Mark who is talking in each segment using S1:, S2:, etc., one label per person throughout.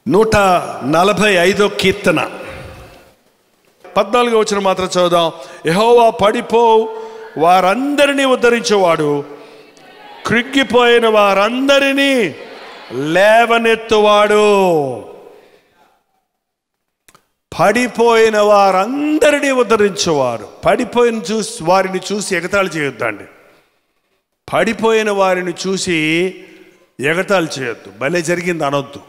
S1: 145 కీర్తన 14వ వచనం మాత్రం చదువుదాం. యెహోవా పడిపో వారందరినీ ఉద్ధరించేవాడు, కృంగిపోయిన వారందరినీ లేవనెత్తువాడు. పడిపోయిన వారందరినీ ఉద్ధరించేవారు. పడిపోయిన వారిని చూసి ఎగతాళి చేయొద్దండి. పడిపోయిన వారిని చూసి ఎగతాళి చేయొద్దు. భలే జరిగింది అనొద్దు.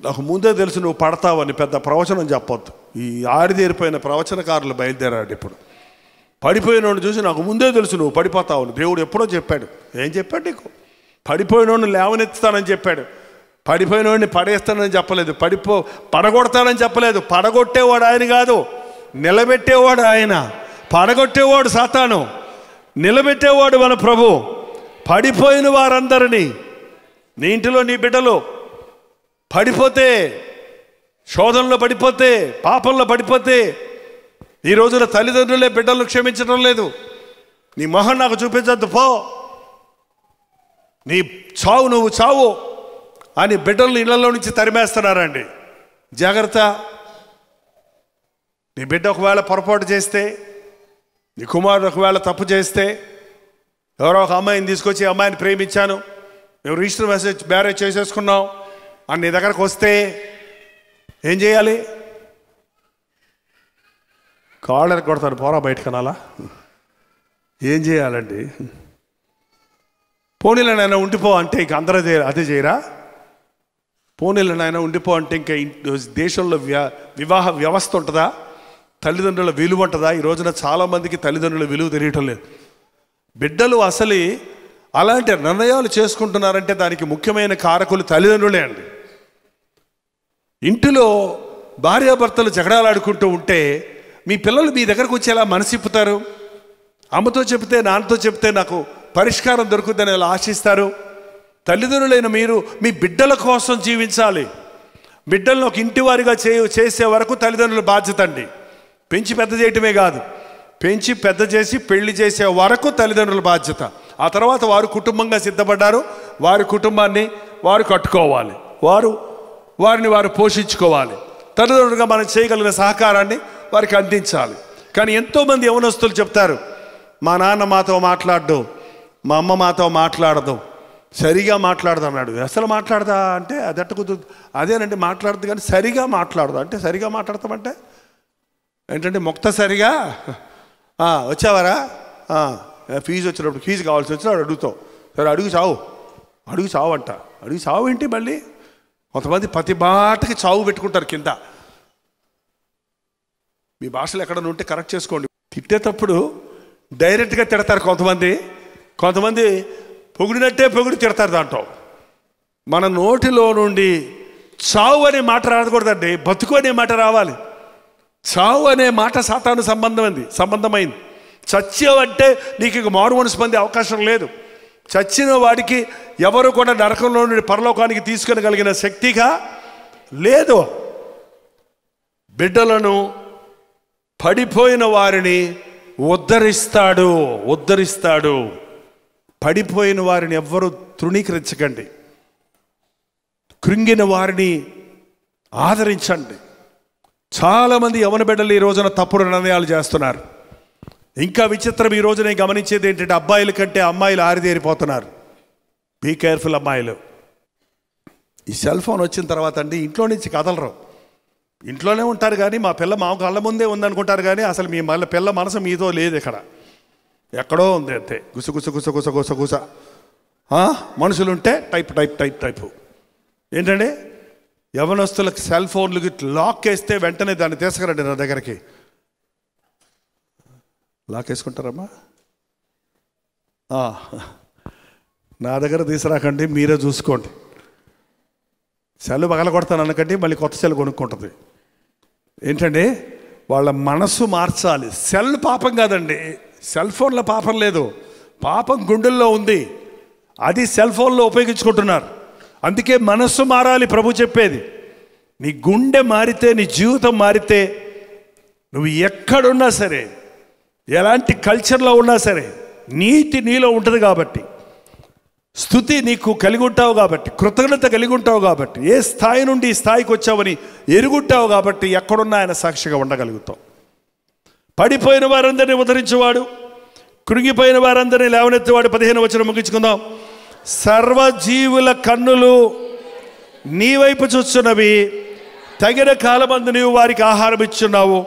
S1: నాకు ముందే తెలుసు నువ్వు పడతావని పెద్ద ప్రవచనం చెప్పొద్దు. ఈ ఆరిదేరిపోయిన ప్రవచనకారులు బయలుదేరాడు. ఇప్పుడు పడిపోయినోడిని చూసి నాకు ముందే తెలుసు నువ్వు పడిపోతావని దేవుడు ఎప్పుడో చెప్పాడు. ఏం చెప్పాడు నీకు? పడిపోయినోడిని లేవనెత్తుతానని చెప్పాడు. పడిపోయినోడిని పడేస్తానని చెప్పలేదు. పడగొడతానని చెప్పలేదు. పడగొట్టేవాడు ఆయన కాదు, నిలబెట్టేవాడు ఆయన. పడగొట్టేవాడు సాతాను, నిలబెట్టేవాడు మన ప్రభు. పడిపోయిన వారందరినీ, నీ ఇంటిలో నీ బిడ్డలు పడిపోతే, శోధనలో పడిపోతే, పాపంలో పడిపోతే, ఈ రోజున తల్లిదండ్రులే బిడ్డలను క్షమించడం లేదు. నీ మొహం నాకు చూపించద్దు పో, నీ చావు నువ్వు చావు అని బిడ్డలను ఇళ్లలో నుంచి తరిమేస్తున్నారండి. జాగ్రత్త. నీ బిడ్డ ఒకవేళ పొరపాటు చేస్తే, నీ కుమారుడు ఒకవేళ తప్పు చేస్తే, ఎవరో ఒక అమ్మాయిని తీసుకొచ్చి అమ్మాయిని ప్రేమించాను, మేము రిజిస్టర్ మ్యారేజ్ చేసేసుకున్నాం అని నీ దగ్గరకు వస్తే ఏం చేయాలి? కాళ్ళని కొడతాను, పోరా బయటకు అనాలా? ఏం చేయాలండి? పోనీలో నాయన ఉండిపో అంటే ఇంక అందరూ అదే చేయరా? పోనీలో నాయన ఉండిపో అంటే ఇంకా దేశంలో వివాహ వ్యవస్థ ఉంటుందా? తల్లిదండ్రుల విలువ ఉంటుందా? ఈ రోజున చాలామందికి తల్లిదండ్రుల విలువ తెలియటం లేదు. బిడ్డలు అసలు అలాంటి నిర్ణయాలు చేసుకుంటున్నారంటే దానికి ముఖ్యమైన కారకులు తల్లిదండ్రులే అండి. ఇంటిలో భార్యాభర్తలు జగడాలాడుకుంటూ ఉంటే మీ పిల్లలు మీ దగ్గరకు వచ్చేలా మనసిప్పుతారు. అమ్మతో చెప్తే, నాన్నతో చెప్తే నాకు పరిష్కారం దొరుకుతుందని అలా ఆశిస్తారు. తల్లిదండ్రులైన మీరు మీ బిడ్డల కోసం జీవించాలి. బిడ్డలను ఒక ఇంటి వారిగా చేసే వరకు తల్లిదండ్రుల బాధ్యత అండి. పెంచి పెద్ద చేయటమే కాదు, పెంచి పెద్ద చేసి పెళ్లి చేసే వరకు తల్లిదండ్రుల బాధ్యత. ఆ తర్వాత వారు కుటుంబంగా సిద్ధపడ్డారు, వారి కుటుంబాన్ని వారు కట్టుకోవాలి, వారిని వారు పోషించుకోవాలి. తల్లిదండ్రులుగా మనం చేయగలిగిన సహకారాన్ని వారికి అందించాలి. కానీ ఎంతోమంది యవనస్తులు చెప్తారు, మా నాన్న మాతో మాట్లాడదు, మా అమ్మ మాతో మాట్లాడదు, సరిగా మాట్లాడదు అన్నాడు. అసలు మాట్లాడదా అంటే అది ఎట్ట కుదురు? అదేనండి మాట్లాడదు కానీ సరిగా మాట్లాడదు అంటే, సరిగా మాట్లాడతామంటే ఏంటంటే మొక్త సరిగా వచ్చావారా, ఫీజు వచ్చినప్పుడు ఫీజు కావాల్సి వచ్చినప్పుడు అడుగుతావు, సరే అడుగు చావు అంట. అడుగు చావు ఏంటి? మళ్ళీ కొంతమంది ప్రతి మాటకి చావు పెట్టుకుంటారు కింద. మీ భాషలు ఎక్కడన్నా ఉంటే కరెక్ట్ చేసుకోండి. తిట్టేటప్పుడు డైరెక్ట్గా తిడతారు కొంతమంది పొగిడినట్టే పొగిడి తిడతారు. దాంట్లో మన నోటిలో నుండి చావు అనే మాట రాకూడదండి, బతుకు అనే మాట రావాలి. చావు అనే మాట సాతాను సంబంధమైంది. చచ్చావంటే నీకు ఇక మారు మనసు పొందే అవకాశం లేదు. చచ్చిన వాడికి ఎవరు కూడా నరకంలో నుండి పరలోకానికి తీసుకెళ్ళగలిగిన శక్తిగా లేదు. బిడ్డలను, పడిపోయిన వారిని ఉద్ధరిస్తాడు. పడిపోయిన వారిని ఎవ్వరూ తృణీకరించకండి. కృంగిన వారిని ఆదరించండి. చాలామంది యవన బిడ్డలు ఈ రోజున తప్పుడు నిర్ణయాలు చేస్తున్నారు. ఇంకా విచిత్రం ఈ రోజు నేను గమనించేది ఏంటంటే అబ్బాయిల కంటే అమ్మాయిలు ఆరిదేరిపోతున్నారు. బీ కేర్ఫుల్ అమ్మాయిలు. ఈ సెల్ ఫోన్ వచ్చిన తర్వాత అండి ఇంట్లో నుంచి కదలరు. ఇంట్లోనే ఉంటారు కానీ మా పిల్ల మా కళ్ళ ముందే ఉందనుకుంటారు కానీ అసలు మీ పిల్ల మనసు మీతో లేదు. ఇక్కడ ఎక్కడో ఉంది అంతే. గుస మనుషులుంటే టైపు. ఏంటంటే యవనస్తులకు సెల్ ఫోన్లకి లాక్ వేస్తే వెంటనే దాన్ని తీసుకురండి నా దగ్గరికి. లాక్ వేసుకుంటారమ్మా? నా దగ్గర తీసుకురాకండి, మీరే చూసుకోండి. సెల్ పగల కొడతాను అనకండి, మళ్ళీ కొత్త సెల్ కొనుక్కుంటుంది. ఏంటండి వాళ్ళ మనసు మార్చాలి. సెల్ పాపం కాదండి, సెల్ ఫోన్లో పాపం లేదు, పాపం గుండెల్లో ఉంది. అది సెల్ ఫోన్లో ఉపయోగించుకుంటున్నారు. అందుకే మనస్సు మారాలి. ప్రభు చెప్పేది నీ గుండె మారితే, నీ జీవితం మారితే, నువ్వు ఎక్కడున్నా సరే, ఎలాంటి కల్చర్లో ఉన్నా సరే నీతి నీలో ఉంటుంది. కాబట్టి స్తుతి నీకు కలిగి ఉంటావు కాబట్టి, కృతజ్ఞత కలిగి ఉంటావు కాబట్టి, ఏ స్థాయి నుండి ఈ స్థాయికి వచ్చావని ఎరుగుంటావు కాబట్టి ఎక్కడున్నా ఆయన సాక్షిగా ఉండగలుగుతావు. పడిపోయిన వారందరినీ ఉద్ధరించేవాడు, కృంగిపోయిన వారందరినీ లేవనెత్తేవాడు. 15వ వచనం ముగించుకుందాం. సర్వజీవుల కన్నులు నీ వైపు చూస్తున్నవి, తగిన కాలమందు నీవు వారికి ఆహారం ఇచ్చున్నావు.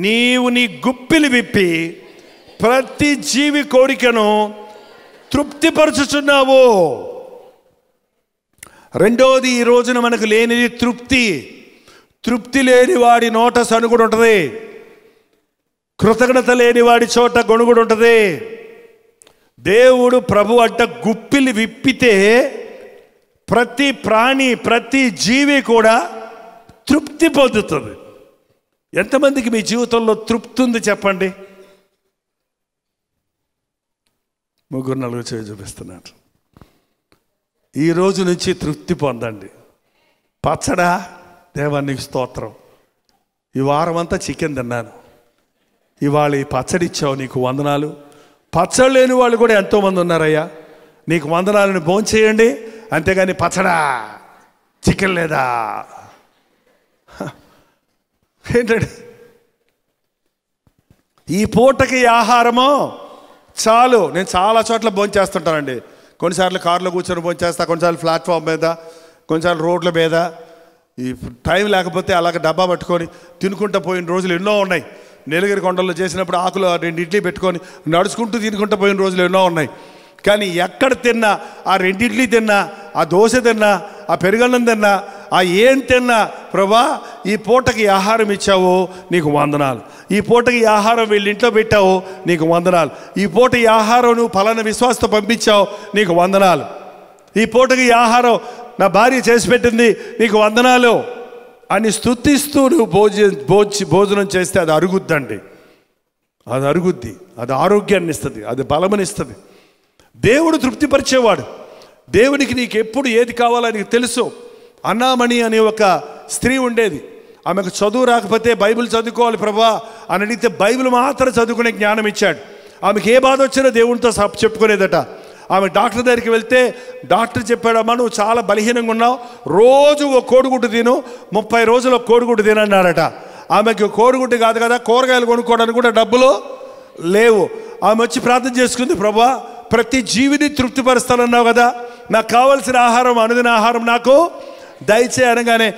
S1: నీవు నీ గుప్పిలి విప్పి ప్రతి జీవి కోరికను తృప్తిపరచుచున్నావు. రెండోది, ఈ రోజున మనకు లేనిది తృప్తి. తృప్తి లేని వాడి నోట సనుగుడు ఉంటుంది, కృతజ్ఞత లేని వాడి చోట గొణుగుడు ఉంటుంది. దేవుడు ప్రభు అంట గుప్పిలి విప్పితే ప్రతి ప్రాణి, ప్రతి జీవి కూడా తృప్తి పొందుతుంది. ఎంతమందికి మీ జీవితంలో తృప్తి ఉంది చెప్పండి? 3-4 చేయి చూపిస్తున్నారు. ఈ రోజు నుంచి తృప్తి పొందండి. పచ్చడా, దేవానికి స్తోత్రం. ఈ వారం అంతా చికెన్ తిన్నాను, ఇవాళ ఈ పచ్చడి ఇచ్చావు, నీకు వందనాలు. పచ్చడి లేని వాళ్ళు కూడా ఎంతోమంది ఉన్నారయ్యా, నీకు వందనాలను భోంచేయండి. అంతేగాని పచ్చడా, చికెన్ లేదా ఏంటండి? ఈ పూటకి ఆహారమో చాలు. నేను చాలా చోట్ల భోంచేస్తుంటానండి. కొన్నిసార్లు కారులో కూర్చొని భోంచేస్తా, కొన్నిసార్లు ప్లాట్ఫామ్ మీద, కొన్నిసార్లు రోడ్ల మీద. ఈ టైం లేకపోతే అలాగ డబ్బా పట్టుకొని తినుకుంటూ పోయిన రోజులు ఎన్నో ఉన్నాయి. నీలగిరి కొండల్లో చేసినప్పుడు ఆకులు 2 ఇడ్లీ పెట్టుకొని నడుచుకుంటూ తినుకుంటూ పోయిన రోజులు ఎన్నో ఉన్నాయి. కానీ ఎక్కడ తిన్నా, ఆ 2 ఇడ్లీ తిన్నా, ఆ దోశ తిన్నా, ఆ పెరుగన్నం తిన్నా, ఆ ఏం తిన్నా, ప్రభా ఈ పూటకి ఆహారం ఇచ్చావు, నీకు వందనాలు. ఈ పూటకి ఆహారం వీళ్ళ ఇంట్లో పెట్టావు, నీకు వందనాలు. ఈ పూట ఈ ఆహారం నువ్వు ఫలానా విశ్వాసతో పంపించావు, నీకు వందనాలు. ఈ పూటకి ఆహారం నా భార్య చేసి పెట్టింది, నీకు వందనాలు అని స్తుతిస్తూ నువ్వు భోజనం చేస్తే అది అరుగుద్దండి. అది అరుగుద్ది, అది ఆరోగ్యాన్ని ఇస్తుంది, అది బలమనిస్తుంది. దేవుడు తృప్తిపరిచేవాడు. దేవునికి నీకు ఎప్పుడు ఏది కావాలో నీకు తెలుసు. అన్నామణి అనే ఒక స్త్రీ ఉండేది. ఆమెకు చదువు రాకపోతే బైబిల్ చదువుకోవాలి ప్రభా అని అడిగితే బైబిల్ మాత్రం చదువుకునే జ్ఞానం ఇచ్చాడు. ఆమెకి ఏ బాధ వచ్చినా దేవునితో చెప్పుకునేదట. ఆమె డాక్టర్ దగ్గరికి వెళ్తే డాక్టర్ చెప్పాడమ్మా, నువ్వు చాలా బలహీనంగా ఉన్నావు, రోజు ఒక కోడిగుడ్డు తిను, 30 రోజులు ఒక కోడిగుడ్డు తినన్నారట. ఆమెకి కోడిగుడ్డు కాదు కదా, కూరగాయలు కొనుక్కోవడానికి కూడా డబ్బులు లేవు. ఆమె వచ్చి ప్రార్థన చేసుకుంది, ప్రభా ప్రతి జీవిని తృప్తిపరుస్తానన్నావు కదా, నాకు కావాల్సిన ఆహారం, అనుదిన ఆహారం నాకు దయచే అనగానే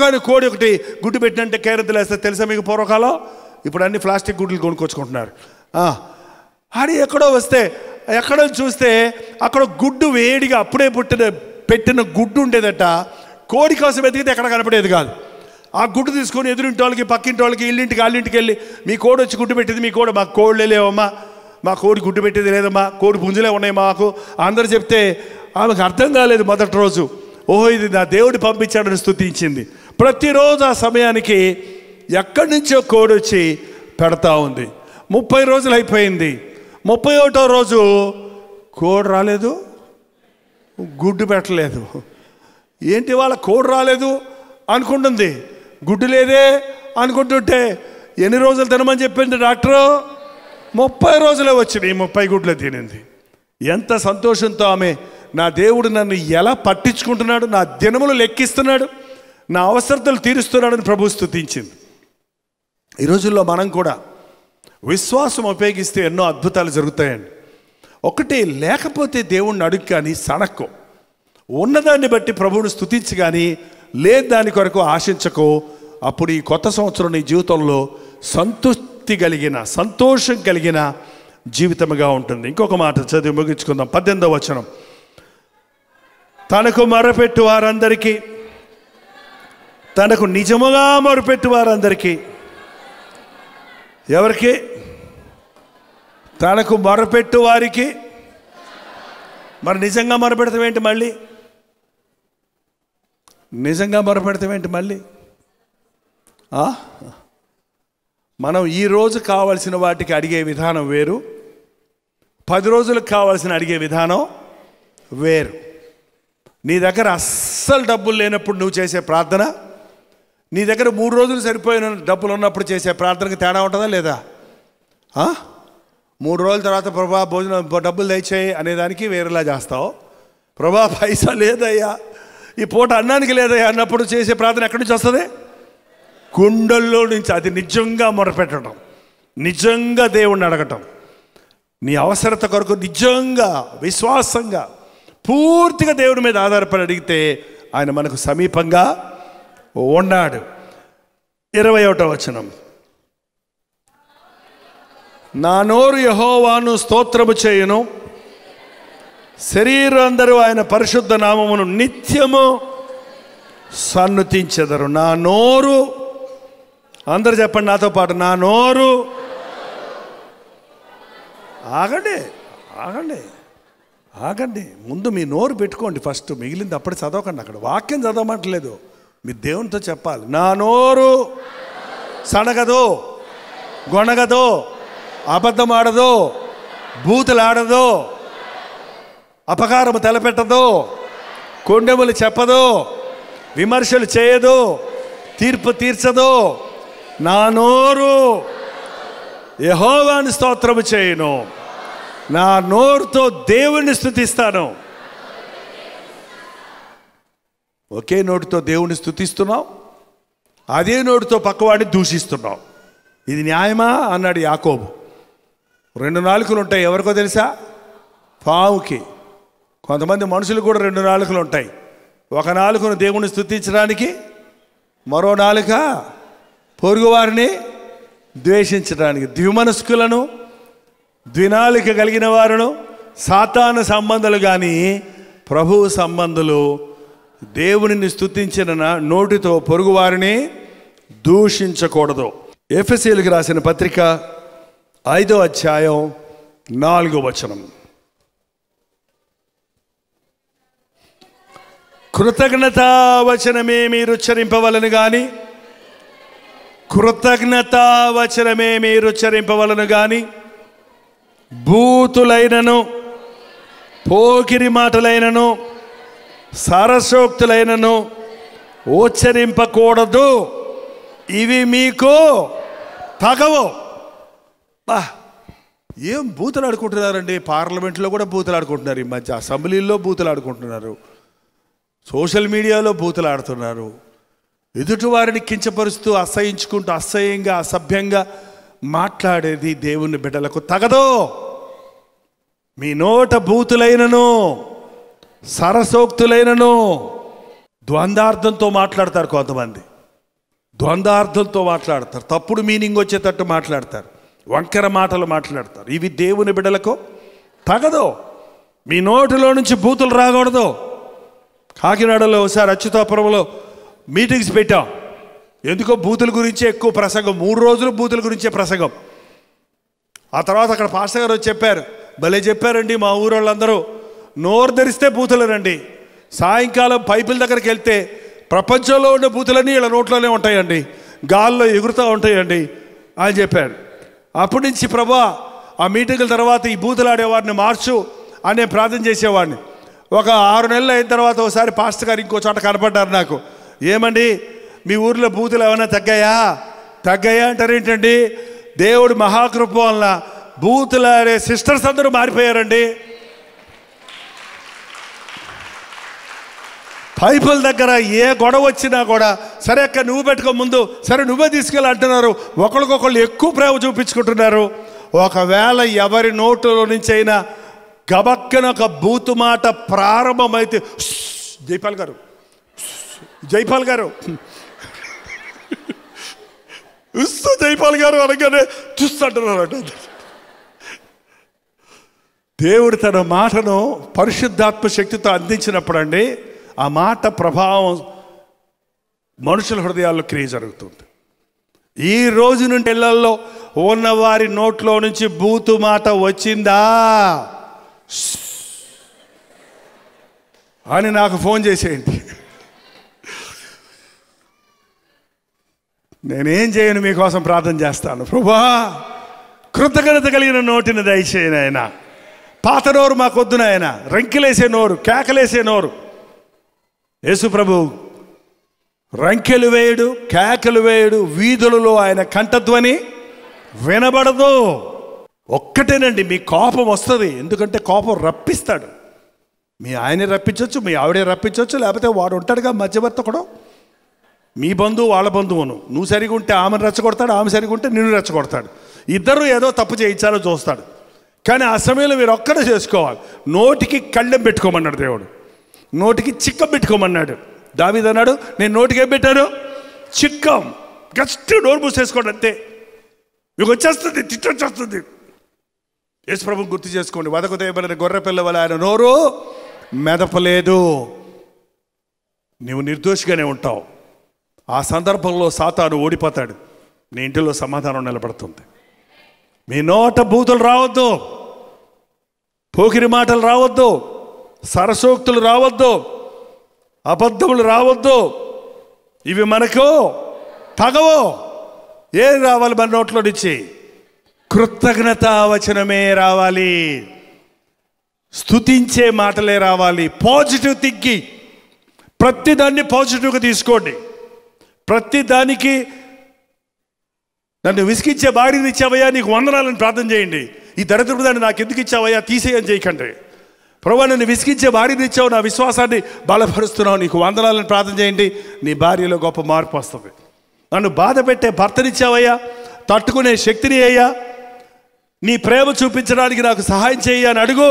S1: అని కోడి ఒకటి గుడ్డు పెట్టినంటే కేరింతలు వేస్తే తెలుసా మీకు పూర్వకాలం? ఇప్పుడు అన్ని ప్లాస్టిక్ గుడ్లు కొనుక్కొచ్చుకుంటున్నారు. అది ఎక్కడో వస్తే ఎక్కడో చూస్తే అక్కడ గుడ్డు వేడిగా అప్పుడే పెట్టిన గుడ్డు ఉండేదట. కోడి కోసం ఎదిగితే ఎక్కడ కనపడేది కాదు. ఆ గుడ్డు తీసుకొని ఎదురింటి వాళ్ళకి, పక్కింటి వాళ్ళకి, ఇల్లింటికి, వాళ్ళింటికి వెళ్ళి మీ కోడి వచ్చి గుడ్డు పెట్టింది, మీ కోడి, మాకు కోళ్ళే లేవమ్మా, మా కోడి గుడ్డు పెట్టేది లేదమ్మా, కోడి పుంజులే ఉన్నాయి మాకు అందరూ చెప్తే ఆమెకు అర్థం కాలేదు మొదటి రోజు. ఓహో ఇది నా దేవుడు పంపించాడని స్తుతించింది. ప్రతిరోజు ఆ సమయానికి ఎక్కడి నుంచో కోడి వచ్చి పెడతా ఉంది. 30 రోజులు అయిపోయింది. 31వ రోజు కోడి రాలేదు, గుడ్డు పెట్టలేదు. ఏంటి వాళ్ళ కోడి రాలేదు అనుకుంటుంది, గుడ్డు లేదే అనుకుంటుంటే ఎన్ని రోజులు తినమని చెప్పింది డాక్టరు? 30 రోజులే వచ్చినాయి, 30 గుడ్లు తినింది. ఎంత సంతోషంతో ఆమె, నా దేవుడు నన్ను ఎలా పట్టించుకుంటున్నాడు, నా దినములు లెక్కిస్తున్నాడు, నా అవసరతలు తీరుస్తున్నాడని ప్రభు స్తుతించింది. ఈ రోజుల్లో మనం కూడా విశ్వాసం ఉపయోగిస్తే ఎన్నో అద్భుతాలు జరుగుతాయండి. ఒకటి, లేకపోతే దేవుణ్ణి అడుగు కానీ సనక్కో, ఉన్నదాన్ని బట్టి ప్రభువుని స్తుతించి కానీ లేదు దాని కొరకు ఆశించకో. అప్పుడు ఈ కొత్త సంవత్సరం నీ జీవితంలో సంతృప్తి కలిగిన, సంతోషం కలిగిన జీవితముగా ఉంటుంది. ఇంకొక మాట చదివి ముగించుకుందాం. 18వ వచనం. తనకు మొరపెట్టు వారందరికీ, తనకు నిజముగా మొరపెట్టు వారందరికీ, ఎవరికి? తనకు మొరపెట్టు వారికి. మరి నిజంగా మొరపెడతామేంటి మళ్ళీ? నిజంగా మొరపెడతామేంటి మళ్ళీ? మనం ఈరోజు కావాల్సిన వాటికి అడిగే విధానం వేరు, 10 రోజులకు కావాల్సిన అడిగే విధానం వేరు. నీ దగ్గర అస్సలు డబ్బులు లేనప్పుడు నువ్వు చేసే ప్రార్థన, నీ దగ్గర 3 రోజులు సరిపోయిన డబ్బులు ఉన్నప్పుడు చేసే ప్రార్థనకి తేడా ఉంటుందా లేదా? 3 రోజుల తర్వాత ప్రభా భోజనం డబ్బులు దయచేయి అనేదానికి వేరేలా చేస్తావు. ప్రభా పైసా లేదయ్యా, ఈ పూట అన్నానికి లేదయ్యా అన్నప్పుడు చేసే ప్రార్థన ఎక్కడి నుంచి వస్తుంది? గుండెల్లో నుంచి. అది నిజంగా మొరపెట్టడం, నిజంగా దేవుణ్ణి అడగటం, నీ అవసరత కొరకు నిజంగా విశ్వాసంగా పూర్తిగా దేవుడి మీద ఆధారపడి అడిగితే ఆయన మనకు సమీపంగా ఉన్నాడు. 21వ వచనం, నా నోరు యెహోవాను స్తోత్రము చేయును, శరీరులందరూ ఆయన పరిశుద్ధ నామమును నిత్యము సన్నుతించెదరు. నా నోరు, అందరు చెప్పండి నాతో పాటు, నా నోరు. ఆగండి ఆగండి ఆగండి, ముందు మీ నోరు పెట్టుకోండి ఫస్ట్, మిగిలింది అప్పుడు చదవకండి. అక్కడ వాక్యం చదవమంటలేదు, మీ దేవునితో చెప్పాలి. నా నోరు సనగదు, గొనగదు, అబద్ధం ఆడదు, బూతులాడదు, అపకారము తలపెట్టదు, కొండెములు చెప్పదు, విమర్శలు చేయదు, తీర్పు తీర్చదు. నా నోరు యెహోవాను స్తోత్రము చేయును, నా నోరుతో దేవుణ్ణి స్తుతిస్తాను. ఒకే నోటితో దేవుణ్ణి స్తుతిస్తున్నావు, అదే నోటితో పక్కవాడిని దూషిస్తున్నావు. ఇది న్యాయమా అన్నాడు యాకోబు. 2 నాలుకలు ఉంటాయి, ఎవరికో తెలుసా? పావుకి. కొంతమంది మనుషులు కూడా 2 నాలుకలు ఉంటాయి. ఒక నాలుకను దేవుణ్ణి స్తుతించడానికి, మరో నాలుక పొరుగువారిని ద్వేషించడానికి. ద్విమనస్కులను, ద్వినాలిక కలిగిన వారును సాతాను సంబంధాలు కానీ ప్రభువు సంబంధులు దేవునిని స్తుతించిన నోటితో పొరుగువారిని దూషించకూడదు. ఎఫెసీయులకు రాసిన పత్రిక 5వ అధ్యాయం 4వ వచనం, కృతజ్ఞతావచనమే మీరు ఉచ్చరింపవలను కానీ, కృతజ్ఞతావచనమే మీరు ఉచ్చరింపవలను కానీ బూతులైనను, పోకిరి మాటలైనను, సరసోక్తులైనను ఉచ్చరింపకూడదు, ఇవి మీకు తగవు. ఏం బూతులు ఆడుకుంటున్నారండి? పార్లమెంట్లో కూడా బూతులు ఆడుకుంటున్నారు, ఈ మధ్య అసెంబ్లీల్లో బూతులు ఆడుకుంటున్నారు, సోషల్ మీడియాలో బూతులు ఆడుతున్నారు. ఎదుటివారిని కించపరుస్తూ అసహించుకుంటూ అసహ్యంగా అసభ్యంగా మాట్లాడేది దేవుని బిడ్డలకు తగదు. మీ నోట బూతులైనను, సరసోక్తులైనను, ద్వంద్వార్థంతో మాట్లాడతారు కొంతమంది, ద్వంద్వార్థంతో మాట్లాడతారు, తప్పుడు మీనింగ్ వచ్చేటట్టు మాట్లాడతారు, వంకర మాటలు మాట్లాడతారు. ఇవి దేవుని బిడ్డలకు తగదు. మీ నోటిలో నుంచి బూతులు రాకూడదు. కాకినాడలో ఒకసారి అచ్యుతాపురంలో మీటింగ్స్ పెట్టాం. ఎందుకో బూతుల గురించే ఎక్కువ ప్రసంగం, 3 రోజులు బూతుల గురించే ప్రసంగం. ఆ తర్వాత అక్కడ పాస్టర్ గారు వచ్చి చెప్పారు, భలే చెప్పారండి, మా ఊరు వాళ్ళందరూ నోరు ధరిస్తే బూతులనండి, సాయంకాలం పైపుల దగ్గరికి వెళ్తే ప్రపంచంలో ఉండే బూతులన్నీ ఇలా నోట్లోనే ఉంటాయండి, గాల్లో ఎగురుతూ ఉంటాయండి అని చెప్పారు. అప్పటి నుంచి ప్రభా ఆ మీటింగుల తర్వాత ఈ బూతులాడేవాడిని మార్చు అనే ప్రార్థన చేసేవాడిని. ఒక 6 నెలలు అయిన తర్వాత ఒకసారి పాస్టర్ గారు ఇంకో చోట కనపడ్డారు నాకు. ఏమండి మీ ఊర్లో బూతులు ఏమైనా తగ్గాయా? తగ్గాయా అంటారేంటండి? దేవుడు మహాకృప వలన బూతులాడే సిస్టర్స్ అందరూ మారిపోయారండి. పైపుల దగ్గర ఏ గొడవ వచ్చినా కూడా సరే అక్క నువ్వు పెట్టుకో ముందు, సరే నువ్వే తీసుకెళ్ళి అంటున్నారు. ఒకరికొకళ్ళు ఎక్కువ ప్రేమ చూపించుకుంటున్నారు. ఒకవేళ ఎవరి నోటులో నుంచి అయినా గబక్కన ఒక బూతు మాట ప్రారంభమైతే, జైపాల్ గారు జైపాల్ గారు జైపాల్ గారు అనగానే చూస్తుంటున్నారట. దేవుడు తన మాటను పరిశుద్ధాత్మ శక్తితో అందించినప్పుడు అండి ఆ మాట ప్రభావం మనుషుల హృదయాల్లో క్రియ జరుగుతుంది. ఈ రోజు నుండి ఇళ్లలో ఉన్న వారి నోట్లో నుంచి బూతు మాట వచ్చిందా అని నాకు ఫోన్ చేసేయండి. నేనేం చేయను, మీకోసం ప్రార్థన చేస్తాను. ప్రభువా కృతజ్ఞత కలిగిన నోటిని దయచేయను ఆయన. పాత నోరు మాకొద్దున ఆయన, రంకెలేసే నోరు, కేకలేసే నోరు. యేసు ప్రభు రంకెలు వేయుడు, కేకలు వేయుడు, వీధులలో ఆయన కంఠధ్వని వినబడదు. ఒక్కటేనండి, మీ కోపం వస్తుంది. ఎందుకంటే కోపం రప్పిస్తాడు. మీ ఆయనే రప్పించవచ్చు, మీ ఆవిడే రప్పించవచ్చు, లేకపోతే వాడు ఉంటాడుగా మధ్యవర్తకుడు, మీ బంధువు వాళ్ళ బంధువును. నువ్వు సరిగా ఉంటే ఆమెను రెచ్చగొడతాడు, ఆమె సరిగా ఉంటే నిన్ను రెచ్చగొడతాడు. ఇద్దరు ఏదో తప్పు చేయించాలో చూస్తాడు. కానీ ఆ సమయంలో మీరు ఒక్కడే చేసుకోవాలి. నోటికి కళ్ళెం పెట్టుకోమన్నాడు దేవుడు, నోటికి చిక్కం పెట్టుకోమన్నాడు. దావీదు అన్నాడు, నేను నోటికి ఏం పెట్టాను? చిక్కం. జస్ట్ నోరు మూసేసుకోండి అంతే, మీకు వచ్చేస్తుంది, తిట్టొచ్చేస్తుంది. యేసు ప్రభువుని గుర్తు చేసుకోండి. వదకు తేయబడిన గొర్రె పిల్ల వలె ఆయన నోరు మెదపలేదు. నువ్వు నిర్దోషిగానే ఉంటావు. ఆ సందర్భంలో సాతాను ఓడిపోతాడు, నీ ఇంటిలో సమాధానం నిలబడుతుంది. మీ నోట బూతులు రావద్దు, పోకిరి మాటలు రావద్దు, సరసోక్తులు రావద్దు, అబద్ధములు రావద్దు. ఇవి మనకు తగవు. ఏం రావాలి మన నోట్లో నుంచి? కృతజ్ఞతావచనమే రావాలి, స్తుతించే మాటలే రావాలి. Positive thinking. ప్రతిదాన్ని పాజిటివ్గా తీసుకోండి. ప్రతిదానికి నన్ను విసిగించే భార్యని ఇచ్చావయ్యా, నీకు వందనాలని ప్రార్థన చేయండి. ఈ దరిద్రపు దాన్ని నాకు ఎందుకు ఇచ్చావయ్యా, తీసేయని చేయకండి. ప్రభువా, నన్ను విసిగించే భార్యని ఇచ్చావు, నా విశ్వాసాన్ని బలపరుస్తున్నావు, నీకు వందనాలని ప్రార్థన చేయండి. నీ భార్యలో గొప్ప మార్పు వస్తుంది. నన్ను బాధ పెట్టే భర్తనిచ్చావయ్యా, తట్టుకునే శక్తిని అయ్యా, నీ ప్రేమ చూపించడానికి నాకు సహాయం చేయ అని అడుగు,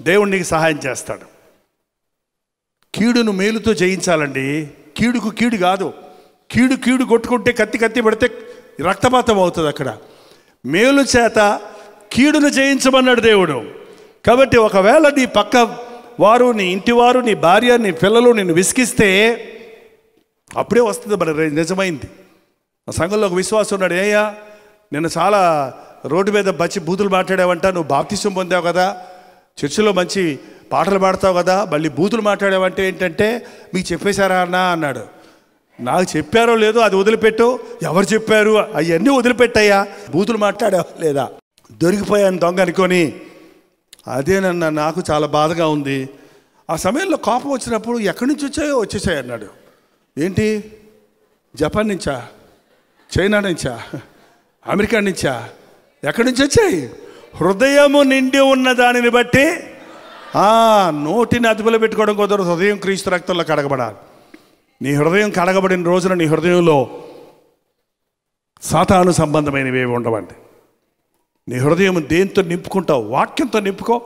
S1: దేవుడు నీకు సహాయం చేస్తాడు. కీడును మేలుతో జయించాలండి. కీడుకు కీడు కాదు. కీడు కొట్టుకుంటే కత్తి పడితే రక్తపాతం అవుతుంది. అక్కడ మేలు చేత కీడును జయించమన్నాడు దేవుడు. కాబట్టి ఒకవేళ నీ పక్క వారు, నీ ఇంటి వారు, నీ భార్య, నీ పిల్లలు నిన్ను విసిగిస్తే అప్పుడే వస్తుంది మరి నిజమైంది. ఆ సంఘంలో ఒక విశ్వాసం ఉన్నాడు, ఏయ్యా నిన్ను చాలా రోడ్డు మీద బచ్చి బూతులు మాట్లాడావంట, నువ్వు బాప్తిసం పొందావు కదా, చర్చిలో మంచి పాటలు పాడతావు కదా, మళ్ళీ బూతులు మాట్లాడావంటే ఏంటంటే మీకు చెప్పేశారా అన్నా అన్నాడు. నాకు చెప్పారో లేదో అది వదిలిపెట్టు, ఎవరు చెప్పారు అవన్నీ వదిలిపెట్టయ్యా, బూతులు మాట్లాడావా లేదా, దొరికిపోయాను దొంగ అనుకొని. అదేనన్నా నాకు చాలా బాధగా ఉంది. ఆ సమయంలో కోపం వచ్చినప్పుడు ఎక్కడి నుంచి వచ్చేసాయి అన్నాడు. ఏంటి, జపాన్ నుంచా, చైనా నుంచా, అమెరికా నుంచా, ఎక్కడి నుంచి వచ్చాయి? హృదయము నిండి ఉన్న దానిని బట్టి. నోటిని అదుపులో పెట్టుకోవడం కుదరదు. హృదయం క్రీస్తు రక్తంలో కడగబడాలి. నీ హృదయం కడగబడిన రోజున నీ హృదయంలో సాతాను సంబంధమైనవి ఏవి ఉండవండి. నీ హృదయం దేంతో నింపుకుంటావు? వాక్యంతో నింపుకో.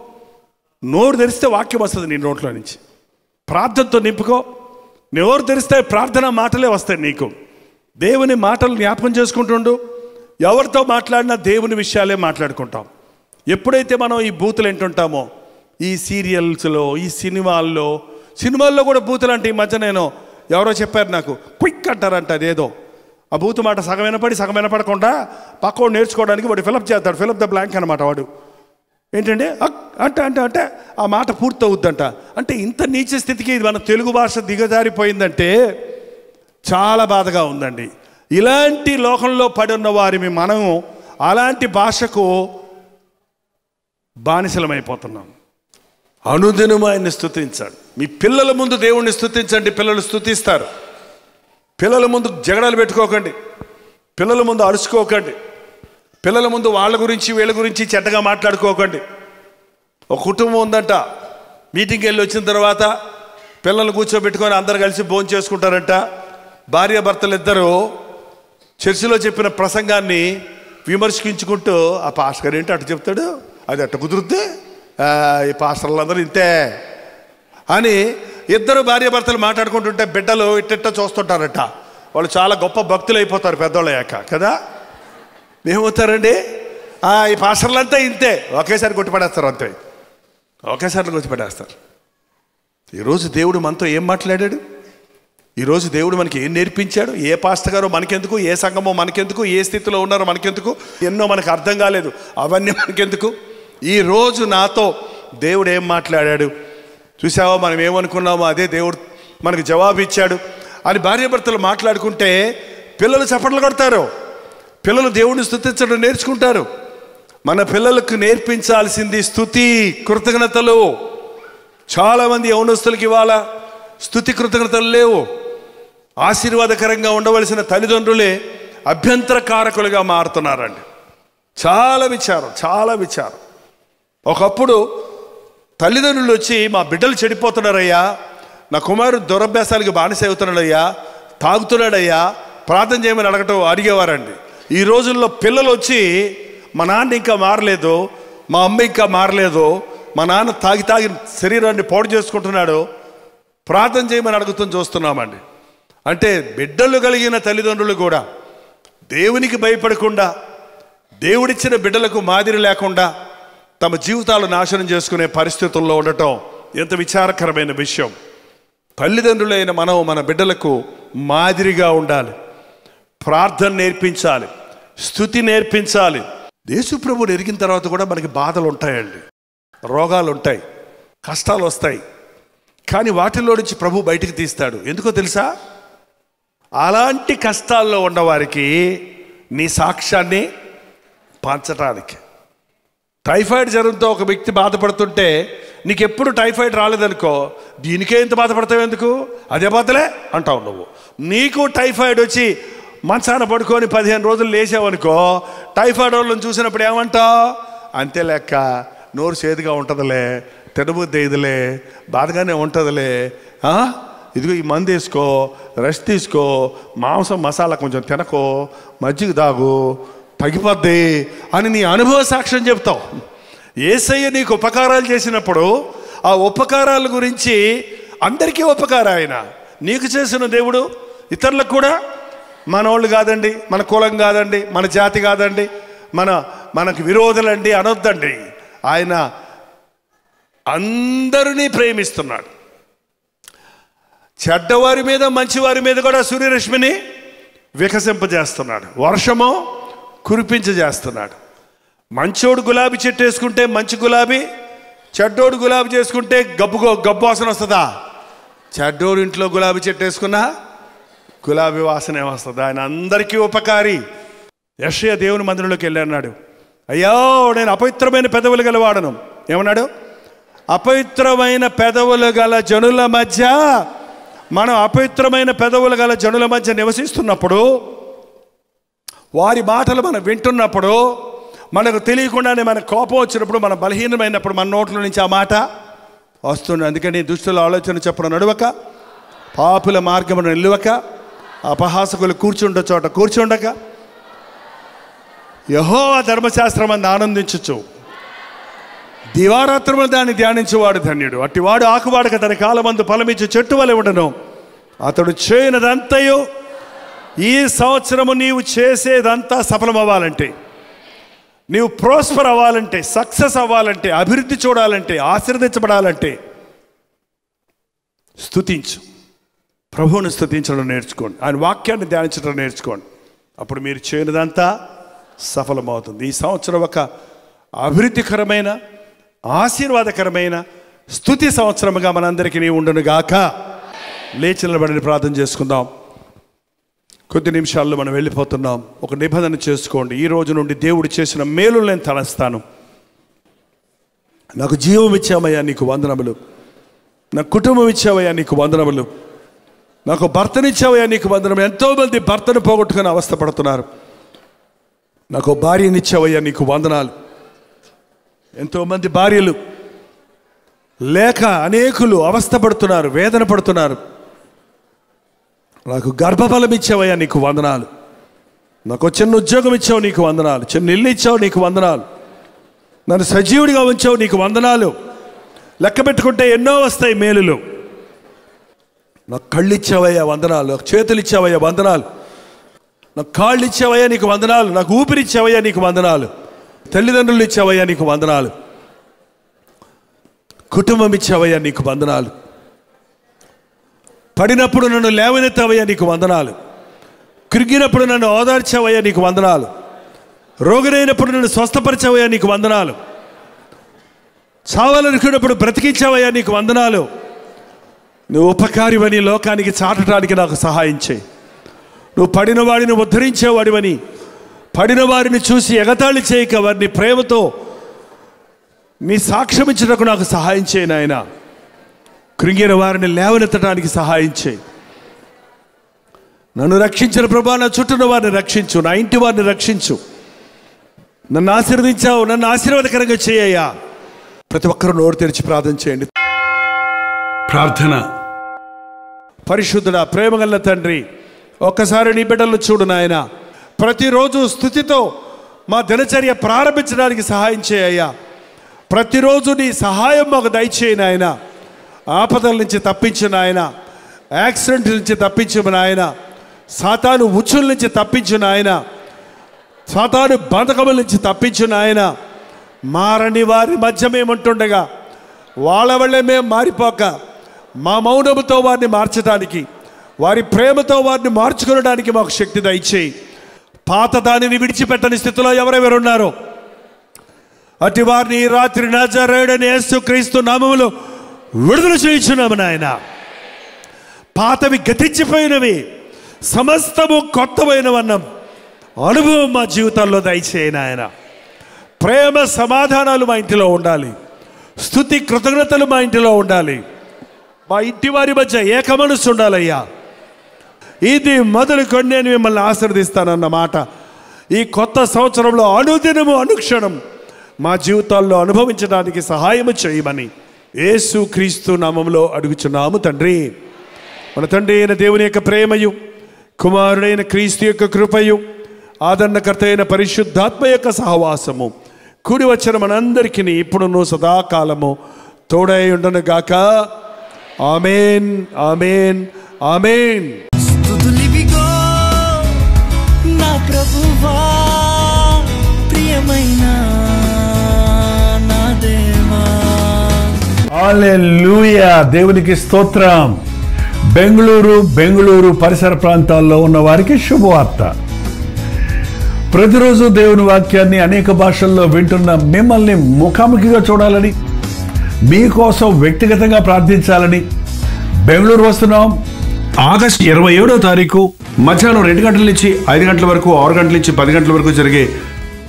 S1: నోరు తెరిస్తే వాక్యం వస్తుంది నీ నోట్లో నుంచి. ప్రార్థనతో నింపుకో. నోరు తెరిస్తే ప్రార్థన మాటలే వస్తాయి నీకు. దేవుని మాటలు జ్ఞాపకం చేసుకుంటుండు. ఎవరితో మాట్లాడినా దేవుని విషయాలే మాట్లాడుకుంటాం. ఎప్పుడైతే మనం ఈ బూతులు ఏంటుంటామో, ఈ సీరియల్స్లో, ఈ సినిమాల్లో కూడా బూతులు అంటే ఈ మధ్య నేను ఎవరో చెప్పారు నాకు, క్విక్ అంటారంట. అదేదో ఆ బూతు మాట సగం వినపడి సగం వినపడకుండా పక్కోడు నేర్చుకోవడానికి వాడు ఫిలప్ చేస్తాడు. ఫిలప్ ద బ్లాంక్ అనమాట వాడు. ఏంటంటే అంటే ఆ మాట పూర్తి అవుద్దంట. అంటే ఇంత నీచ స్థితికి మన తెలుగు భాష దిగజారిపోయిందంటే చాలా బాధగా ఉందండి. ఇలాంటి లోకంలో పడి ఉన్న వారిని మనం అలాంటి భాషకు బానిసలమైపోతున్నాం. అనుదినము ఆయన్ని స్తుతించాడు. మీ పిల్లల ముందు దేవుణ్ణి స్తుతించండి, పిల్లలు స్తుతిస్తారు. పిల్లల ముందు జగడాలు పెట్టుకోకండి, పిల్లల ముందు అరుచుకోకండి, పిల్లల ముందు వాళ్ళ గురించి వీళ్ళ గురించి చెడ్డగా మాట్లాడుకోకండి. ఒక కుటుంబం ఉందంట, మీటింగ్కి వెళ్ళి వచ్చిన తర్వాత పిల్లలు కూర్చోబెట్టుకొని అందరు కలిసి భోజనం చేసుకుంటారంట. భార్యాభర్తలు ఇద్దరు చర్చిలో చెప్పిన ప్రసంగాన్ని విమర్శించుకుంటూ, ఆ పాస్టర్ ఏంటి అటు చెప్తాడు, అది అట్ట కుదురుద్ది, ఈ పాస్టర్లు అందరూ ఇంతే అని ఇద్దరు భార్యాభర్తలు మాట్లాడుకుంటుంటే బిడ్డలు ఇట్ట చూస్తుంటారట. వాళ్ళు చాలా గొప్ప భక్తులు అయిపోతారు పెద్దోళ్ళు అయ్యాక కదా. ఏమవుతారండి, ఈ పాస్టర్లంతా ఇంతే, ఒకేసారి కొట్టిపడేస్తారు, అంతే ఒకేసారి కొట్టిపడేస్తారు. ఈరోజు దేవుడు మనతో ఏం మాట్లాడాడు? ఈరోజు దేవుడు మనకి ఏం నేర్పించాడు? ఏ పాస్టర్ గారో మనకెందుకు, ఏ సంఘమో మనకెందుకు, ఏ స్థితిలో ఉన్నారో మనకెందుకు, ఎన్నో మనకు అర్థం కాలేదు, అవన్నీ మనకెందుకు? ఈరోజు నాతో దేవుడు ఏం మాట్లాడాడు చూసావా, మనం ఏమనుకున్నామో అదే దేవుడు మనకు జవాబు ఇచ్చాడు అని భార్యాభర్తలు మాట్లాడుకుంటే పిల్లలు చప్పట్లు కొడతారు. పిల్లలు దేవుడిని స్తుతించడం నేర్చుకుంటారు. మన పిల్లలకు నేర్పించాల్సింది స్తుతి, కృతజ్ఞతలు. చాలామంది యౌవనస్తులకి ఇవాళ స్తుతి కృతజ్ఞతలు లేవు. ఆశీర్వాదకరంగా ఉండవలసిన తల్లిదండ్రులే అభ్యంతరకారకులుగా మారుతున్నారండి. చాలా విచారం, చాలా విచారం. ఒకప్పుడు తల్లిదండ్రులు వచ్చి మా బిడ్డలు చెడిపోతున్నారయ్యా, నా కుమారుడు దురభ్యాసాలకి బానిస అవుతున్నాడయ్యా, తాగుతున్నాడయ్యా, ప్రార్థన చేయమని అడిగేవారండి. ఈ రోజుల్లో పిల్లలు వచ్చి మా నాన్న ఇంకా మారలేదు, మా అమ్మ ఇంకా మారలేదు, మా నాన్న తాగి శరీరాన్ని పాడు చేసుకుంటున్నాడు, ప్రార్థన చేయమని అడుగుతూ చూస్తున్నామండి. అంటే బిడ్డలు కలిగిన తల్లిదండ్రులు కూడా దేవునికి భయపడకుండా, దేవుడిచ్చిన బిడ్డలకు మాదిరి లేకుండా తమ జీవితాలు నాశనం చేసుకునే పరిస్థితుల్లో ఉండటం ఎంత విచారకరమైన విషయం. తల్లిదండ్రులైన మనం మన బిడ్డలకు మాదిరిగా ఉండాలి, ప్రార్థన నేర్పించాలి, స్తుతి నేర్పించాలి. యేసు ప్రభువుని ఎరిగిన తర్వాత కూడా మనకి బాధలు ఉంటాయండి, రోగాలు ఉంటాయి, కష్టాలు వస్తాయి. కానీ వాటిల్లో నుంచి ప్రభు బయటికి తీస్తాడు. ఎందుకో తెలుసా? అలాంటి కష్టాల్లో ఉన్నవారికి నీ సాక్ష్యాన్ని పంచటానికి. టైఫాయిడ్ జ్వరంతో ఒక వ్యక్తి బాధపడుతుంటే నీకు ఎప్పుడు టైఫాయిడ్ రాలేదనుకో, దీనికే ఇంత బాధపడతావు ఎందుకు, అదే బాధలే అంటావు నువ్వు. నీకు టైఫాయిడ్ వచ్చి మంచాన పడుకొని 15 రోజులు లేచావనుకో, టైఫాయిడ్ వాళ్ళని చూసినప్పుడు ఏమంటావు? అంతే లెక్క, నోరు చేదుగా ఉంటుందిలే, తినబుద్ధి ఇదిలే, బాధగానే ఉంటుందిలే, ఇదిగో ఈ మందు వేసుకో, రెస్ట్ తీసుకో, మాంసం మసాలా కొంచెం తినకో, మజ్జిగ తాగు, తగ్గిపోద్ది అని నీ అనుభవ సాక్ష్యం చెప్తావు. యేసయ్య నీకు ఉపకారాలు చేసినప్పుడు ఆ ఉపకారాల గురించి అందరికీ ఉపకారం. ఆయన నీకు చేసిన దేవుడు ఇతరులకు కూడా, మన వాళ్ళు కాదండి, మన కులం కాదండి, మన జాతి కాదండి, మనకు విరోధులండి అనొద్దండి. ఆయన అందరినీ ప్రేమిస్తున్నాడు. చెడ్డవారి మీద మంచివారి మీద కూడా సూర్యరశ్మిని వికసింపజేస్తున్నాడు, వర్షము కురిపించజేస్తున్నాడు. మంచోడు గులాబీ చెట్టు వేసుకుంటే మంచి గులాబీ, చెడ్డోడు గులాబీ చేసుకుంటే గబ్బు వాసన వస్తుందా? చెడ్డోడు ఇంట్లో గులాబీ చెట్టు వేసుకున్నా గులాబీ వాసనే వస్తుంది. ఆయన అందరికీ ఉపకారి. యెషయా దేవుని మందిరంలోకి వెళ్ళి అన్నాడు, అయ్యో నేను అపవిత్రమైన పెదవులు గలవాడను. ఏమన్నాడు? అపవిత్రమైన పెదవులు గల జనుల మధ్య, మనం అపవిత్రమైన పెదవులు గల జనుల మధ్య నివసిస్తున్నప్పుడు, వారి మాటలు మనం వింటున్నప్పుడు, మనకు తెలియకుండానే మన కోపం వచ్చినప్పుడు, మన బలహీనమైనప్పుడు మన నోట్ల నుంచి ఆ మాట వస్తుంది. అందుకని దుష్టుల ఆలోచన చొప్పున నడవక, పాపుల మార్గమును నిలువక, అపహాసకులు కూర్చుండ చోట కూర్చుండక, యెహోవా ధర్మశాస్త్రమందు ఆనందించుచు దివారాత్రములు దాన్ని ధ్యానించేవాడు ధన్యుడు. అట్టివాడు ఆకువాడక తన కాలమందు ఫలమిచ్చు చెట్టు వలె ఉండను. అతడు చేయనదంతయు, ఈ సంవత్సరము నీవు చేసేదంతా సఫలమవ్వాలంటే, నీవు ప్రోస్పర్ అవ్వాలంటే, సక్సెస్ అవ్వాలంటే, అభివృద్ధి చూడాలంటే, ఆశీర్వదించబడాలంటే స్తుతించు. ప్రభువుని స్తుతించడం నేర్చుకోండి, ఆయన వాక్యాన్ని ధ్యానించడం నేర్చుకోండి. అప్పుడు మీరు చేయనిదంతా సఫలమవుతుంది. ఈ సంవత్సరం ఒక అభివృద్ధికరమైన, ఆశీర్వాదకరమైన స్తుతి సంవత్సరముగా మనందరికీ ఉండును గాక. లేచి నిలబడి ప్రార్థన చేసుకుందాం. కొద్ది నిమిషాల్లో మనం వెళ్ళిపోతున్నాం. ఒక నిబంధన చేసుకోండి. ఈ రోజు నుండి దేవుడు చేసిన మేలు నేను తలస్తాను. నాకు జీవం ఇచ్చావయ్యా నీకు వందనములు, నా కుటుంబం ఇచ్చావయ్యా నీకు వందనములు, నాకు భర్తనిచ్చావయ్యా నీకు వందనములు. ఎంతోమంది భర్తను పోగొట్టుకుని అవస్థపడుతున్నారు. నాకు భార్యనిచ్చావయ్యా నీకు వందనాలు. ఎంతోమంది భార్యలు లేక అనేకులు అవస్థపడుతున్నారు, వేదన పడుతున్నారు. నాకు గర్భఫలం ఇచ్చావయ్యా నీకు వందనాలు. నాకు చిన్న ఉద్యోగం ఇచ్చావు నీకు వందనాలు. చిన్న ఇల్లు ఇచ్చావు నీకు వందనాలు. నన్ను సజీవుడిగా ఉంచావు నీకు వందనాలు. లెక్క పెట్టుకుంటే ఎన్నో వస్తాయి మేలులు. నాకు కళ్ళు ఇచ్చావయ్యా వందనాలు. నాకు చేతులు ఇచ్చావయ్యా వందనాలు. నాకు కాళ్ళు ఇచ్చావయ్యా నీకు వందనాలు. నాకు ఊపిరి ఇచ్చావయ్యా నీకు వందనాలు. తల్లిదండ్రులు ఇచ్చావయ్యా నీకు వందనాలు. కుటుంబం ఇచ్చావయ్యా నీకు వందనాలు. పడినప్పుడు నన్ను లేవనెత్తావయ్యా నీకు వందనాలు. కృంగినప్పుడు నన్ను ఓదార్చావయ్యా నీకు వందనాలు. రోగునైనప్పుడు నన్ను స్వస్థపరిచావయ్యా నీకు వందనాలు. చావాలనుకున్నప్పుడు బ్రతికించావయ్యా నీకు వందనాలు. నువ్వు ఉపకారివని లోకానికి చాటడానికి నాకు సహాయం చేయి. నువ్వు పడిన వాడిని ఉద్ధరించేవాడివని, పడిన వారిని చూసి ఎగతాళి చేయక వారిని ప్రేమతో నీ సాక్ష్యం ఇచ్చినకు నాకు సహాయం చేయి నాయన. కృంగిన వారిని లేవనెత్తడానికి సహాయం చేయి. నన్ను రక్షించిన ప్రభువా, నా చుట్టూ వారిని రక్షించు, నా ఇంటి వారిని రక్షించు. నన్ను ఆశీర్వదించావు, నన్ను ఆశీర్వాదకరంగా చేయ్యా. ప్రతి ఒక్కరూ నోరు తెరిచి ప్రార్థన చేయండి. ప్రార్థన. పరిశుద్ధుడా, ప్రేమగల తండ్రి, ఒక్కసారి నీ బిడ్డలు చూడు నాయన. ప్రతిరోజు స్తుతితో మా దినచర్య ప్రారంభించడానికి సహాయం చేయ్యా. ప్రతిరోజు నీ సహాయం మాకు దయచేయి నాయన. ఆపదల నుంచి తప్పించు నాయన, యాక్సిడెంట్ నుంచి తప్పించు నాయన, సాతాను ఉచ్చుల నుంచి తప్పించు నాయన, సాతాను బంధకముల నుంచి తప్పించు నాయన. మారని వారి మధ్య మేముంటుండగా వాళ్ళ వల్లే మేము మారిపోక మా మౌనముతో వారిని మార్చడానికి, వారి ప్రేమతో వారిని మార్చుకోవడానికి మాకు శక్తి దయచేయి. పాత దానిని విడిచిపెట్టని స్థితిలో ఎవరెవరు ఉన్నారో అటు వారిని ఈ రాత్రి నజరేయుడైన యేసుక్రీస్తు నామములో విడుదల చేయించున్నాము నాయన. పాతవి గతించిపోయినవి, సమస్తము కొత్తమైనవన్నాం అనుభవం మా జీవితాల్లో దయచేయి నాయన. ప్రేమ సమాధానాలు మా ఇంటిలో ఉండాలి. స్తుతి కృతజ్ఞతలు మా ఇంటిలో ఉండాలి. మా ఇంటి వారి మధ్య ఏక మనస్సు ఉండాలయ్యా. ఇది మొదలుకొని నేను మిమ్మల్ని ఆశీర్వదిస్తానన్న మాట ఈ కొత్త సంవత్సరంలో అనుదినము అనుక్షణం మా జీవితాల్లో అనుభవించడానికి సహాయము చేయమని యేసుక్రీస్తు నామములో అడుగుచున్నాము తండ్రి. మన తండ్రి అయిన దేవుని యొక్క ప్రేమయు, కుమారుడైన క్రీస్తు యొక్క కృపయు, ఆదరణకర్త అయిన పరిశుద్ధాత్మ యొక్క సహవాసము కూడి వచ్చిన మనందరికీ ఇప్పుడును సదాకాలము తోడై ఉండను గాక. ఆమేన్, ఆమేన్, ఆమేన్.
S2: స్తుతులివిగో నా ప్రభువా, ప్రియమైన నా దేవా.
S3: హల్లెలూయా, దేవునికి స్తోత్రం. బెంగళూరు పరిసర ప్రాంతాల్లో ఉన్న వారికి శుభవార్త. ప్రతిరోజు దేవుని వాక్యాన్ని అనేక భాషల్లో వింటున్న మిమ్మల్ని ముఖాముఖిగా చూడాలని, మీకోసం వ్యక్తిగతంగా ప్రార్థించాలని బెంగళూరు వస్తున్నాం.
S1: ఆగస్టు 27వ తారీఖు మధ్యాహ్నం 2 గంటల నుంచి 5 గంటల వరకు, 6 గంటల నుంచి 10 గంటల వరకు జరిగే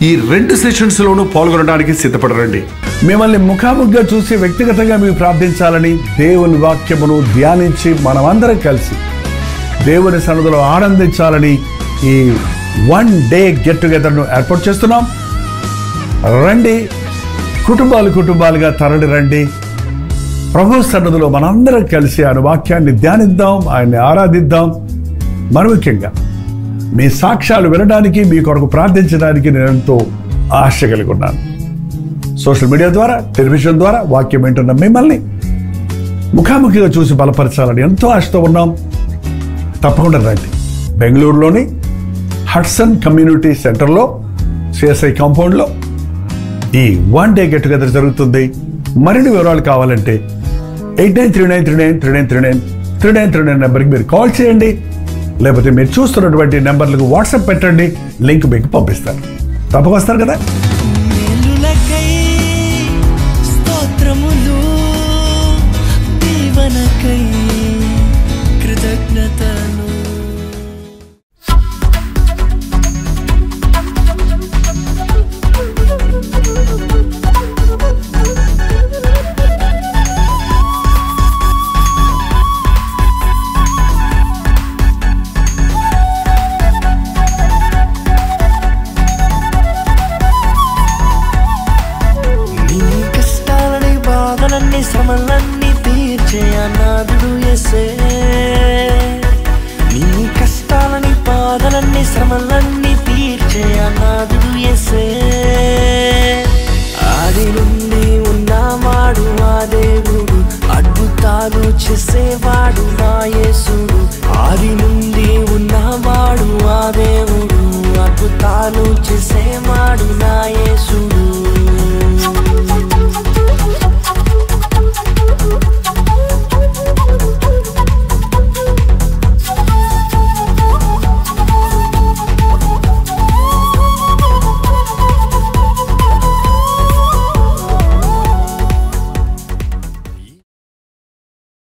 S1: ఈ 2 సెషన్స్లోనూ పాల్గొనడానికి సిద్ధపడరండి.
S3: మిమ్మల్ని ముఖాముఖిగా చూసి వ్యక్తిగతంగా మీరు ప్రార్థించాలని, దేవుని వాక్యమును ధ్యానించి మనమందరం కలిసి దేవుని సన్నిధిలో ఆనందించాలని ఈ 1 డే గెట్ టుగెదర్ను ఏర్పాటు చేస్తున్నాం. రండి, కుటుంబాలుగా తరలి రండి. ప్రభు సన్నిధిలో మనందరం కలిసి ఆయన వాక్యాన్ని ధ్యానిద్దాం, ఆయన్ని ఆరాధిద్దాం. మరి ముఖ్యంగా మీ సాక్ష్యాలు వినడానికి, మీ కొరకు ప్రార్థించడానికి నేను ఎంతో ఆశ కలిగి ఉన్నాను. సోషల్ మీడియా ద్వారా, టెలివిజన్ ద్వారా వాక్యం వింటున్న మిమ్మల్ని ముఖాముఖిగా చూసి బలపరచాలని ఎంతో ఆశతో ఉన్నాం. తప్పకుండా రండి. బెంగళూరులోని హడ్సన్ కమ్యూనిటీ సెంటర్లో, సిఎస్ఐ కాంపౌండ్లో ఈ 1 డే గెట్ టుగెదర్ జరుగుతుంది. మరిన్ని వివరాలు కావాలంటే 8939393939 నెంబర్కి మీరు కాల్ చేయండి. లేకపోతే మీరు చూస్తున్నటువంటి నెంబర్లకు వాట్సాప్ పెట్టండి, లింక్ మీకు పంపిస్తారు. తప్పక వస్తారు కదా.